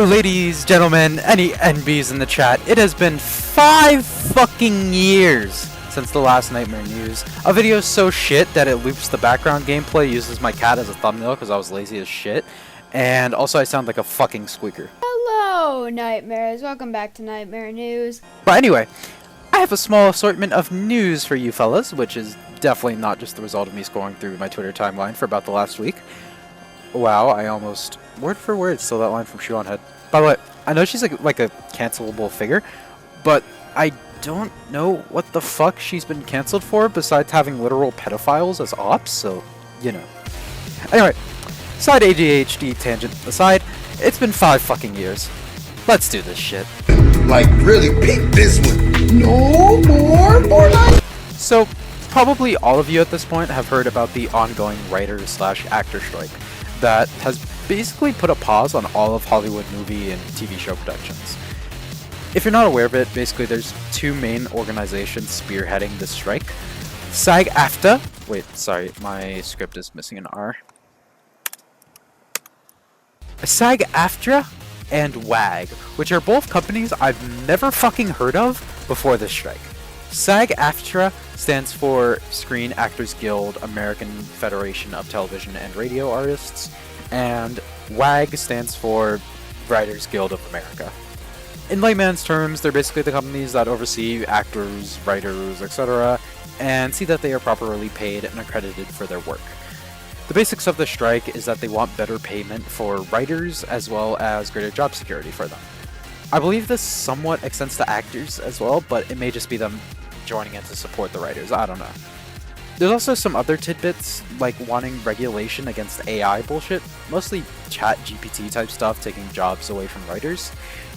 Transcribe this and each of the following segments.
Ladies, gentlemen, any NBs in the chat, it has been 5 fucking years since the last Nightmare News. A video so shit that it loops the background gameplay, uses my cat as a thumbnail because I was lazy as shit, and also I sound like a fucking squeaker. Hello, Nightmares. Welcome back to Nightmare News. But anyway, I have a small assortment of news for you fellas, which is definitely not just the result of me scrolling through my Twitter timeline for about the last week. Wow, I almost word for word stole that line from Shoe on Head. By the way, I know she's like a cancelable figure, but I don't know what the fuck she's been canceled for besides having literal pedophiles as ops, so, you know. Anyway, side ADHD tangent aside, it's been 5 fucking years. Let's do this shit. Like, really peep this one. No more Fortnite. So, probably all of you at this point have heard about the ongoing writer/actor strike that has basically put a pause on all of Hollywood movie and TV show productions. If you're not aware of it, basically there's 2 main organizations spearheading this strike. SAG-AFTRA, wait, sorry, my script is missing an R. SAG-AFTRA and WAG, which are both companies I've never fucking heard of before this strike. SAG-AFTRA stands for Screen Actors Guild, American Federation of Television and Radio Artists, and WAG stands for Writers Guild of America. In layman's terms, they're basically the companies that oversee actors, writers, etc., and see that they are properly paid and accredited for their work. The basics of the strike is that they want better payment for writers as well as greater job security for them. I believe this somewhat extends to actors as well, but it may just be them joining in to support the writers, I don't know. There's also some other tidbits, like wanting regulation against AI bullshit, mostly chat GPT type stuff taking jobs away from writers,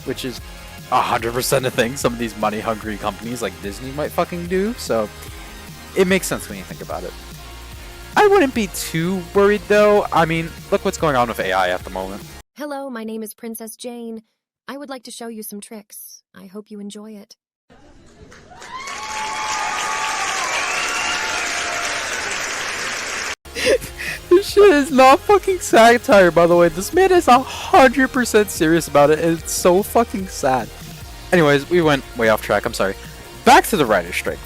which is 100% a thing some of these money hungry companies like Disney might fucking do, so it makes sense when you think about it. I wouldn't be too worried though. I mean, look what's going on with AI at the moment. Hello, my name is Princess Jane. I would like to show you some tricks. I hope you enjoy it. This shit is not fucking satire, by the way. This man is 100% serious about it, and it's so fucking sad. Anyways, we went way off track, I'm sorry. Back to the writer's strike.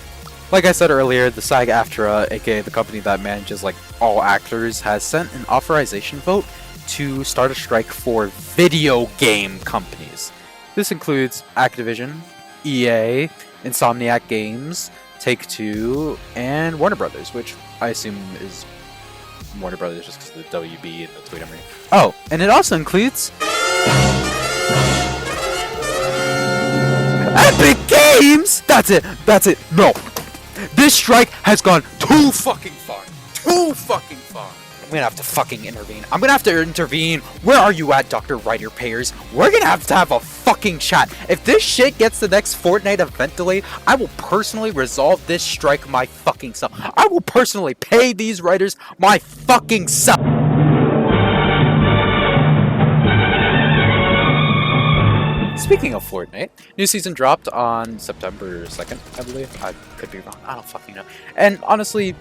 Like I said earlier, the SAG-AFTRA, aka the company that manages like all actors, has sent an authorization vote to start a strike for video game companies. This includes Activision, EA, Insomniac Games, Take-Two, and Warner Brothers, which I assume is Warner Brothers just because of the WB and the Tweet Emery. Oh, and it also includes Epic Games! That's it, no! This strike has gone too fucking far. Too fucking far. I'm gonna have to fucking intervene. I'm gonna have to intervene. Where are you at, Dr. Writer Payers? We're gonna have to have a fucking chat. If this shit gets the next Fortnite event delayed, I will personally resolve this strike my fucking self. I will personally pay these writers my fucking self. Speaking of Fortnite, new season dropped on September 2nd, I believe. I could be wrong. I don't fucking know. And honestly,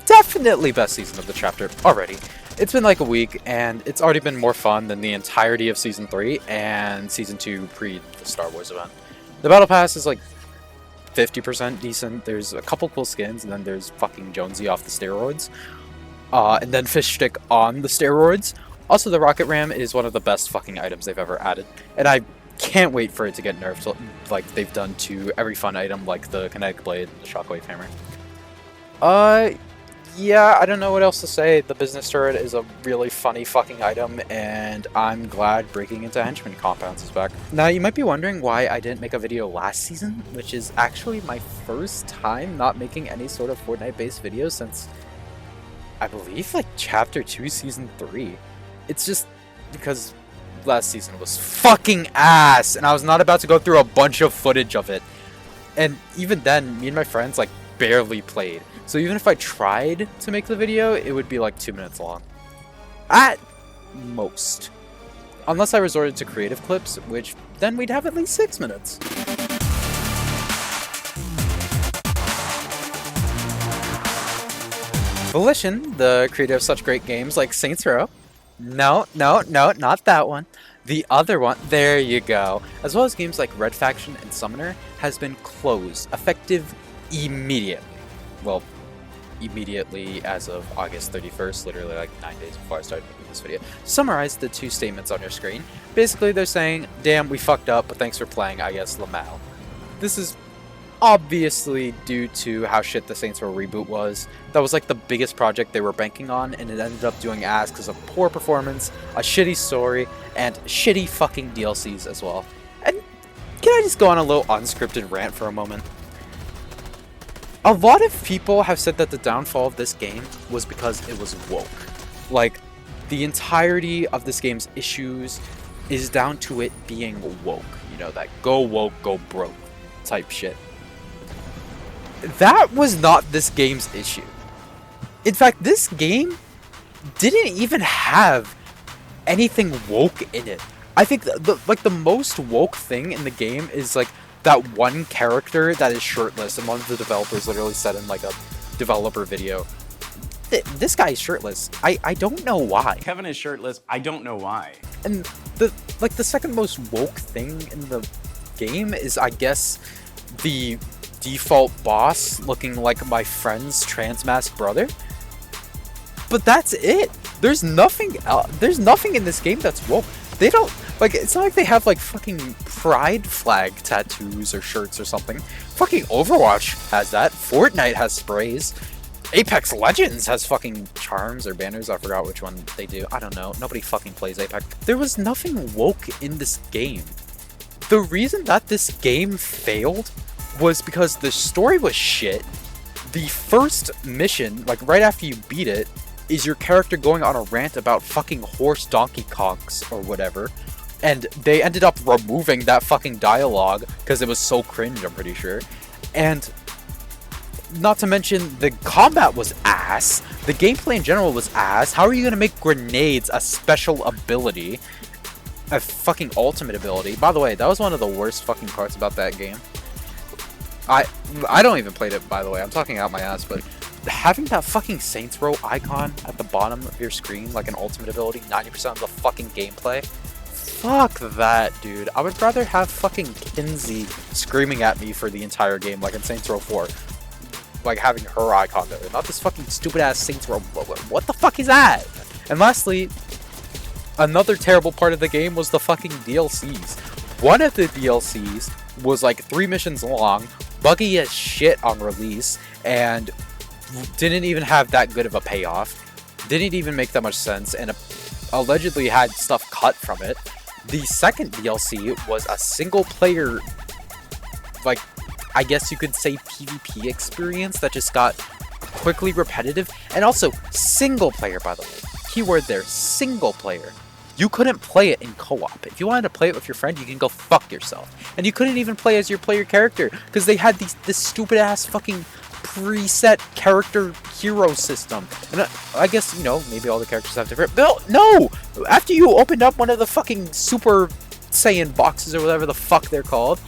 definitely best season of the chapter already. It's been like a week, and it's already been more fun than the entirety of Season 3 and Season 2 pre the Star Wars event. The Battle Pass is like 50% decent. There's a couple cool skins, and then there's fucking Jonesy off the steroids. And then Fish Stick on the steroids. Also, the Rocket Ram is one of the best fucking items they've ever added. And I can't wait for it to get nerfed like they've done to every fun item like the Kinetic Blade and the Shockwave Hammer. Yeah, I don't know what else to say. The Business Turret is a really funny fucking item, and I'm glad breaking into Henchman Compounds is back. Now, you might be wondering why I didn't make a video last season, which is actually my first time not making any sort of Fortnite-based video since, I believe, like, Chapter 2, Season 3. It's just because last season was fucking ass, and I was not about to go through a bunch of footage of it. And even then, me and my friends, like, barely played. So even if I tried to make the video, it would be like 2 minutes long. At most. Unless I resorted to creative clips, which then we'd have at least 6 minutes. Volition, the creator of such great games like Saints Row. No, not that one. The other one, there you go, as well as games like Red Faction and Summoner, has been closed, effective immediately. Well, immediately as of August 31st, literally like 9 days before I started making this video. Summarize the two statements on your screen. Basically, they're saying, damn, we fucked up, but thanks for playing, I guess, Lamau. This is obviously due to how shit the Saints Row reboot was. That was like the biggest project they were banking on, and it ended up doing ass because of poor performance, a shitty story, and shitty fucking DLCs as well. And can I just go on a little unscripted rant for a moment? A lot of people have said that the downfall of this game was because it was woke. Like, the entirety of this game's issues is down to it being woke. You know, that go woke, go broke type shit. That was not this game's issue. In fact, this game didn't even have anything woke in it. I think the most woke thing in the game is like that one character that is shirtless, and one of the developers literally said in like a developer video, this guy is shirtless. I don't know why. Kevin is shirtless. I don't know why. And the second most woke thing in the game is, I guess, the default boss looking like my friend's trans mask brother. But that's it. There's nothing in this game that's woke. They don't, like, it's not like they have like fucking pride flag tattoos or shirts or something. Fucking Overwatch has that. Fortnite has sprays. Apex Legends has fucking charms or banners. I forgot which one they do. I don't know. Nobody fucking plays Apex. There was nothing woke in this game. The reason that this game failed was because the story was shit. The first mission, like right after you beat it, is your character going on a rant about fucking horse Donkey Kongs or whatever. And they ended up removing that fucking dialogue because it was so cringe, I'm pretty sure. And not to mention, the combat was ass. The gameplay in general was ass. How are you going to make grenades a special ability? A fucking ultimate ability. By the way, that was one of the worst fucking parts about that game. I don't even played it, by the way. I'm talking out my ass, but having that fucking Saints Row icon at the bottom of your screen, like an ultimate ability, 90% of the fucking gameplay, fuck that, dude. I would rather have fucking Kinsey screaming at me for the entire game, like in Saints Row 4. Like having her icon there, not this fucking stupid ass Saints Row. What the fuck is that? And lastly, another terrible part of the game was the fucking DLCs. One of the DLCs was like 3 missions long, buggy as shit on release, and didn't even have that good of a payoff. Didn't even make that much sense, and allegedly had stuff cut from it. The second DLC was a single player, like, I guess you could say PvP experience that just got quickly repetitive, and also single player, by the way. Keyword there, single player. You couldn't play it in co-op. If you wanted to play it with your friend, you can go fuck yourself. And you couldn't even play as your player character because they had this stupid ass fucking preset character hero system. And I guess, you know, maybe all the characters have different. No! After you opened up one of the fucking Super Saiyan boxes or whatever the fuck they're called,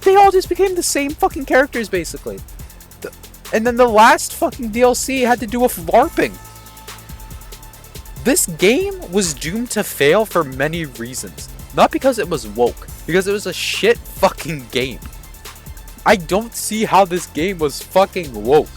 they all just became the same fucking characters basically. And then the last fucking DLC had to do with LARPing. This game was doomed to fail for many reasons. Not because it was woke, because it was a shit fucking game. I don't see how this game was fucking woke.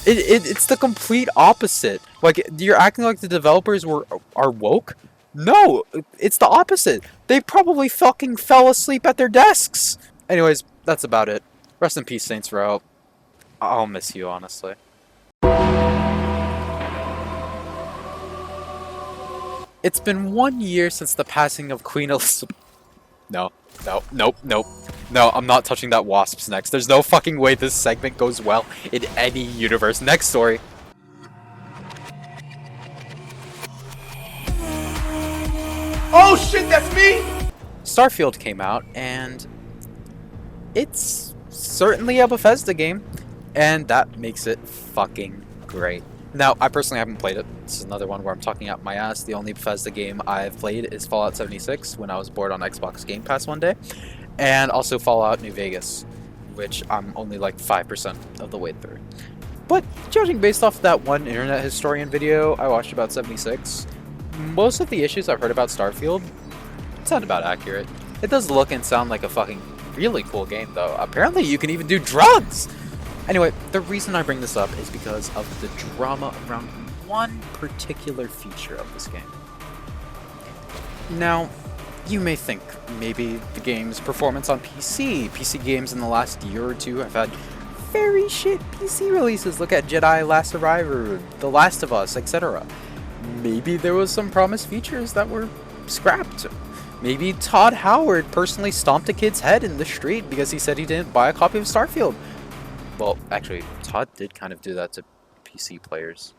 It's the complete opposite. Like, you're acting like the developers are woke? No, it's the opposite. They probably fucking fell asleep at their desks. Anyways, that's about it. Rest in peace, Saints Row. I'll miss you, honestly. It's been 1 year since the passing of Queen Elizabeth. No, I'm not touching that wasp's next. There's no fucking way this segment goes well in any universe. Next story. Oh shit, that's me! Starfield came out, and it's certainly a Bethesda game, and that makes it fucking great. Now, I personally haven't played it. This is another one where I'm talking out my ass. The only Bethesda game I've played is Fallout 76 when I was bored on Xbox Game Pass one day. And also Fallout New Vegas, which I'm only like 5% of the way through. But judging based off that one Internet Historian video I watched about 76, most of the issues I've heard about Starfield sound about accurate. It does look and sound like a fucking really cool game, though. Apparently, you can even do drugs! Anyway, the reason I bring this up is because of the drama around one particular feature of this game. Now, you may think maybe the game's performance on PC. PC games in the last year or two have had very shit PC releases. Look at Jedi Last Survivor, The Last of Us, etc. Maybe there was some promised features that were scrapped. Maybe Todd Howard personally stomped a kid's head in the street because he said he didn't buy a copy of Starfield. Well, actually, Todd did kind of do that to PC players.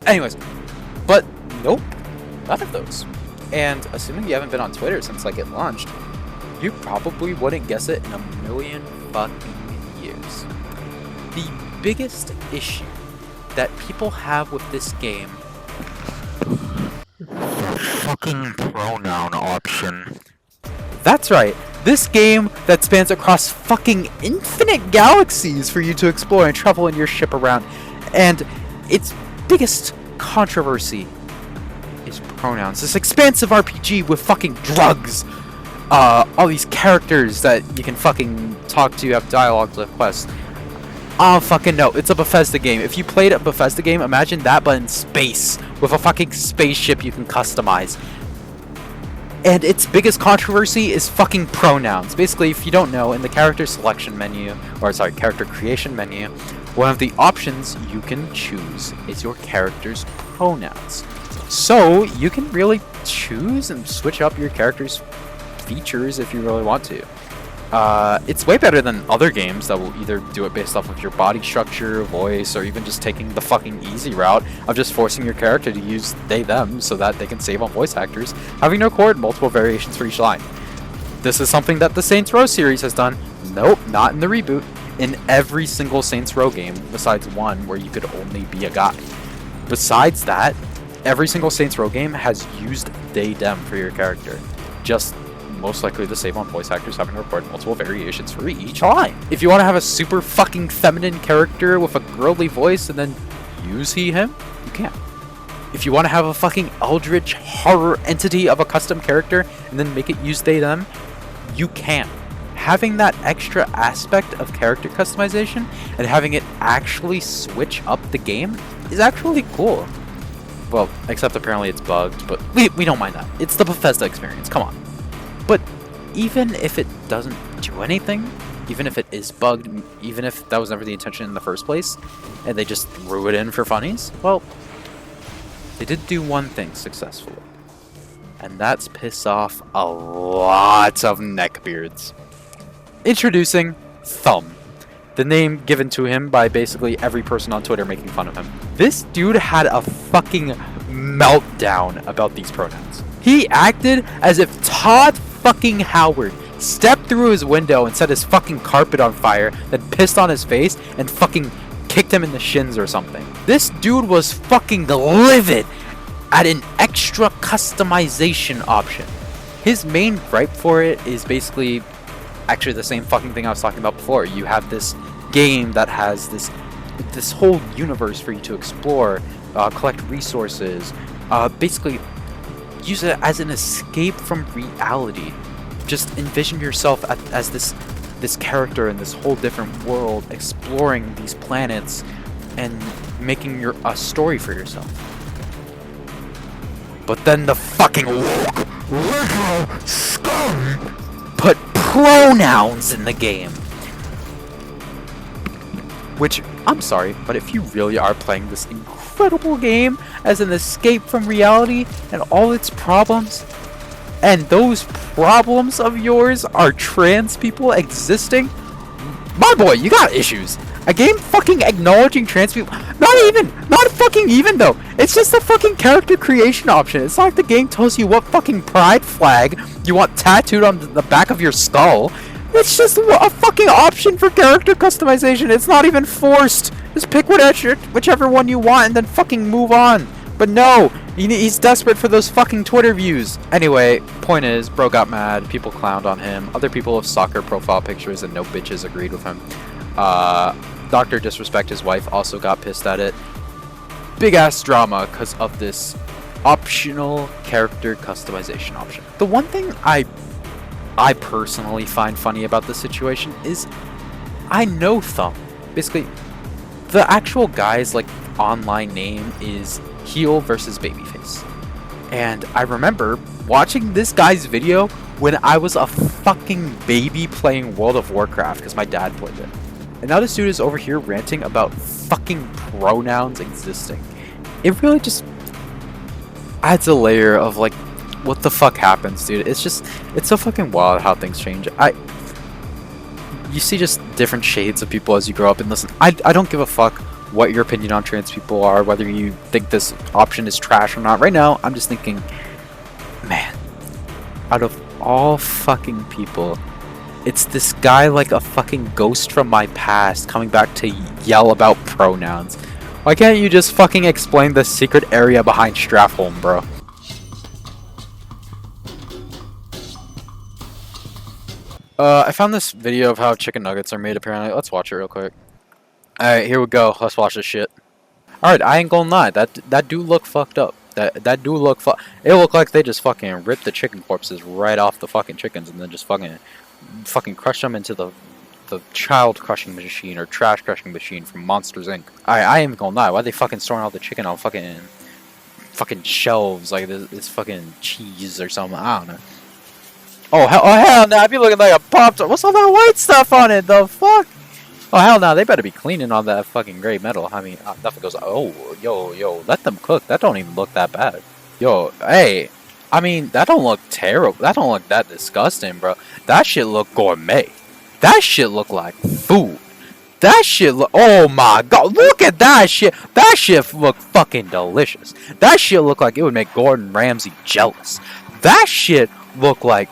Anyways, but nope, none of those. And assuming you haven't been on Twitter since like it launched, you probably wouldn't guess it in a million fucking years. The biggest issue that people have with this game, the fucking pronoun option. That's right, this game that spans across fucking infinite galaxies for you to explore and travel in your ship around. And its biggest controversy is pronouns. This expansive RPG with fucking drugs. All these characters that you can fucking talk to, have dialogue with quests. Oh fucking no, it's a Bethesda game. If you played a Bethesda game, imagine that but in space, with a fucking spaceship you can customize. And its biggest controversy is fucking pronouns. Basically, if you don't know, in the character selection menu, or sorry, character creation menu, one of the options you can choose is your character's pronouns. So you can really choose and switch up your character's features if you really want to. It's way better than other games that will either do it based off of your body structure, voice, or even just taking the fucking easy route of just forcing your character to use they, them so that they can save on voice actors, having to record multiple variations for each line. This is something that the Saints Row series has done. Nope, not in the reboot. In every single Saints Row game, besides one where you could only be a guy. Besides that, every single Saints Row game has used they, them for your character. Just most likely to save on voice actors having to record multiple variations for each line. If you want to have a super fucking feminine character with a girly voice and then use he, him, you can. If you want to have a fucking eldritch horror entity of a custom character and then make it use they, them, you can. Having that extra aspect of character customization and having it actually switch up the game is actually cool. Well, except apparently it's bugged, but we don't mind that. It's the Bethesda experience, come on. But even if it doesn't do anything, even if it is bugged, even if that was never the intention in the first place, and they just threw it in for funnies, well, they did do one thing successfully. And that's piss off a lot of neckbeards. Introducing Thumb, the name given to him by basically every person on Twitter making fun of him. This dude had a fucking meltdown about these pronouns. He acted as if Todd fucking Howard stepped through his window and set his fucking carpet on fire, then pissed on his face and fucking kicked him in the shins or something. This dude was fucking livid at an extra customization option. His main gripe for it is basically actually the same fucking thing I was talking about before. You have this game that has this whole universe for you to explore, collect resources, basically use it as an escape from reality. Just envision yourself as this character in this whole different world, exploring these planets and making a story for yourself. But then the fucking liberal scum put pronouns in the game. Which, I'm sorry, but if you really are playing this incredible game as an escape from reality and all its problems, and those problems of yours are trans people existing, my boy, you got issues. A game fucking acknowledging trans people, not fucking even though. It's just a fucking character creation option. It's not like the game tells you what fucking pride flag you want tattooed on the back of your skull. It's just a fucking option for character customization. It's not even forced. Just pick whichever one you want and then fucking move on. But no, he's desperate for those fucking Twitter views. Anyway, point is, bro got mad, people clowned on him, other people with soccer profile pictures and no bitches agreed with him. Dr. Disrespect, his wife, also got pissed at it. Big ass drama because of this optional character customization option. The one thing I personally find funny about this situation is I know Thumb. Basically, the actual guy's like online name is Heel versus Babyface. And I remember watching this guy's video when I was a fucking baby playing World of Warcraft because my dad played it. And now this dude is over here ranting about fucking pronouns existing. It really just adds a layer of like, what the fuck happens, dude? It's so fucking wild how things change. You see just different shades of people as you grow up, and listen, I don't give a fuck what your opinion on trans people are, whether you think this option is trash or not. Right now, I'm just thinking, man, out of all fucking people, it's this guy like a fucking ghost from my past coming back to yell about pronouns. Why can't you just fucking explain the secret area behind Strathholm, bro? I found this video of how chicken nuggets are made, apparently. Let's watch it real quick. Alright, here we go. Let's watch this shit. Alright, I ain't gonna lie. That do look fucked up. That do look It looked like they just fucking ripped the chicken corpses right off the fucking chickens and then just fucking crushed them into the child crushing machine or trash crushing machine from Monsters Inc. I ain't gonna lie. Why they fucking storing all the chicken on fucking shelves like this fucking cheese or something? I don't know. Oh hell no! I be looking like a Pop-Tart. What's all that white stuff on it? The fuck? Oh hell no! They better be cleaning all that fucking gray metal. I mean, nothing goes. Oh yo, let them cook. That don't even look that bad. Yo, hey, I mean that don't look terrible. That don't look that disgusting, bro. That shit look gourmet. That shit look like food. That shit look. Oh my god! Look at that shit. That shit look fucking delicious. That shit look like it would make Gordon Ramsay jealous. That shit look like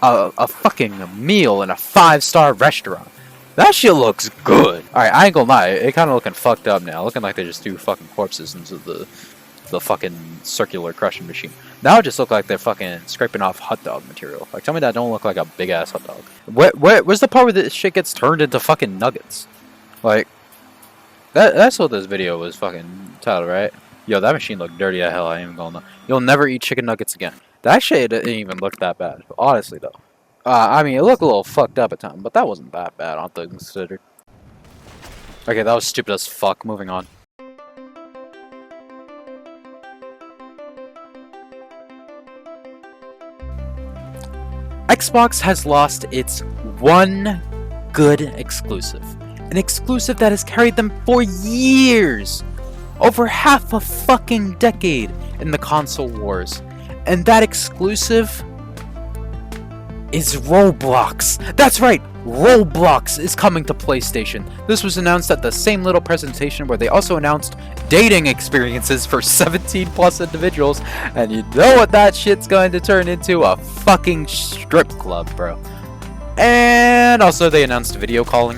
a fucking meal in a 5-star restaurant. That shit looks good. Alright, I ain't gonna lie, it kinda looking fucked up now. Looking like they just threw fucking corpses into the fucking circular crushing machine. Now it just look like they're fucking scraping off hot dog material. Like, tell me that don't look like a big ass hot dog. Where's the part where this shit gets turned into fucking nuggets? Like, that's what this video was fucking titled, right? Yo, that machine looked dirty as hell, I ain't even gonna lie. You'll never eat chicken nuggets again. That shit didn't even look that bad, honestly though. I mean, it looked a little fucked up at times, but that wasn't that bad, all things considered. Okay, that was stupid as fuck. Moving on. Xbox has lost its one good exclusive. An exclusive that has carried them for years. Over half a fucking decade in the console wars. And that exclusive is Roblox. That's right, Roblox is coming to PlayStation. This was announced at the same little presentation where they also announced dating experiences for 17 plus individuals, and you know what that shit's going to turn into? A fucking strip club, bro. And also they announced video calling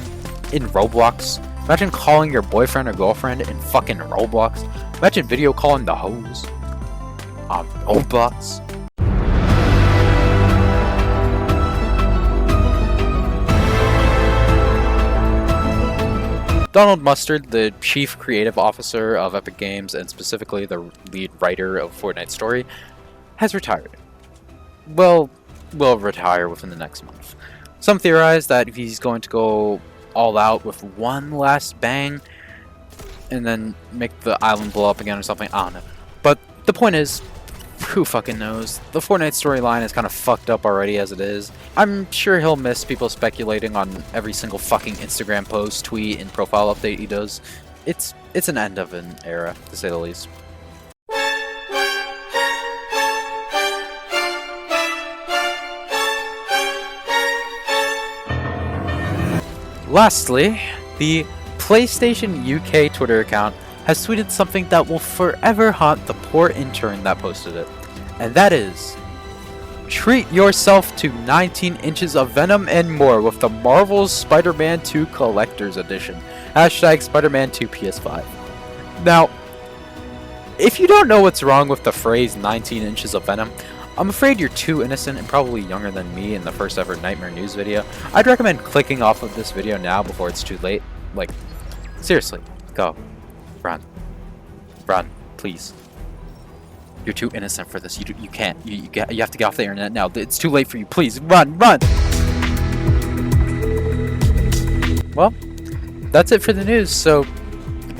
in Roblox. Imagine calling your boyfriend or girlfriend in fucking Roblox. Imagine video calling the hoes on Roblox. Donald Mustard, the chief creative officer of Epic Games and specifically the lead writer of Fortnite story, has retired. Well, will retire within the next month. Some theorize that he's going to go all out with one last bang and then make the island blow up again or something. I don't know. But the point is, who fucking knows? The Fortnite storyline is kind of fucked up already as it is. I'm sure he'll miss people speculating on every single fucking Instagram post, tweet, and profile update he does. It's an end of an era, to say the least. Lastly, the PlayStation UK Twitter account has tweeted something that will forever haunt the poor intern that posted it. And that is, treat yourself to 19 inches of Venom and more with the Marvel's Spider-Man 2 Collector's Edition. Hashtag Spider-Man 2 PS5. Now, if you don't know what's wrong with the phrase 19 inches of Venom, I'm afraid you're too innocent and probably younger than me in the first ever Nightmare News video. I'd recommend clicking off of this video now before it's too late. Like, seriously, go. Run. Run, please. You're too innocent for this. You can't. You have to get off the internet now. It's too late for you. Please run, run. Well, that's it for the news. So,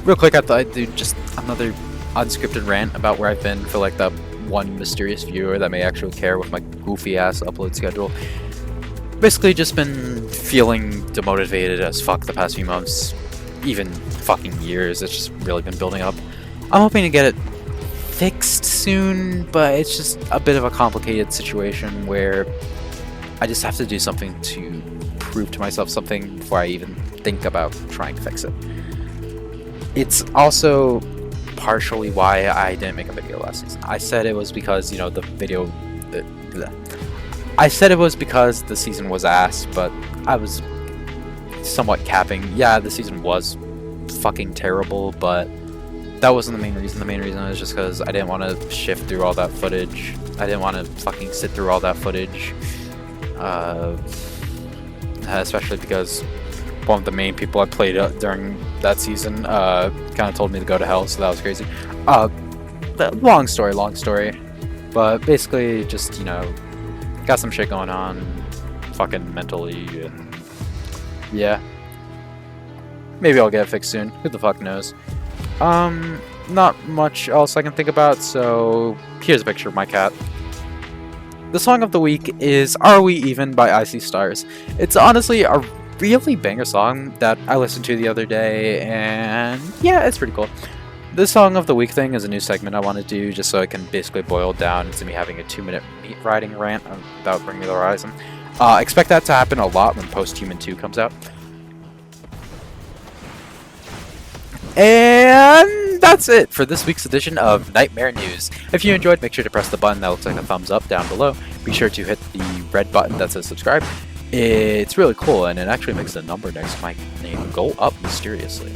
real quick, I thought I'd do just another unscripted rant about where I've been for like the one mysterious viewer that may actually care with my goofy ass upload schedule. Basically, just been feeling demotivated as fuck the past few months, even fucking years. It's just really been building up. I'm hoping to get it fixed soon, but it's just a bit of a complicated situation where I just have to do something to prove to myself something before I even think about trying to fix it. It's also partially why I didn't make a video last season. I said it was because, you know, I said it was because the season was ass, but I was somewhat capping. Yeah, the season was fucking terrible, but that wasn't the main reason. The main reason was just because I didn't want to shift through all that footage. I didn't want to fucking sit through all that footage. Especially because one of the main people I played during that season kind of told me to go to hell, so that was crazy. Long story. But basically, just, you know, got some shit going on, fucking mentally, and yeah. Maybe I'll get it fixed soon. Who the fuck knows? Not much else I can think about, so here's a picture of my cat. The song of the week is Are We Even by Icy Stars. It's honestly a really banger song that I listened to the other day, and yeah, it's pretty cool. This song of the week thing is a new segment I want to do, just so I can basically boil down into me having a 2-minute meat riding rant about Bring Me the Horizon. Expect that to happen a lot when Post-Human 2 comes out. And that's it for this week's edition of Nightmare News. If you enjoyed, make sure to press the button that looks like a thumbs up down below. Be sure to hit the red button that says subscribe. It's really cool, and it actually makes the number next to my name go up mysteriously.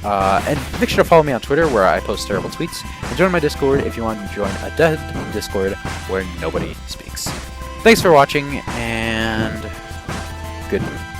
And make sure to follow me on Twitter, where I post terrible tweets, and join my Discord if you want to join a dead Discord where nobody speaks. Thanks for watching, and good night.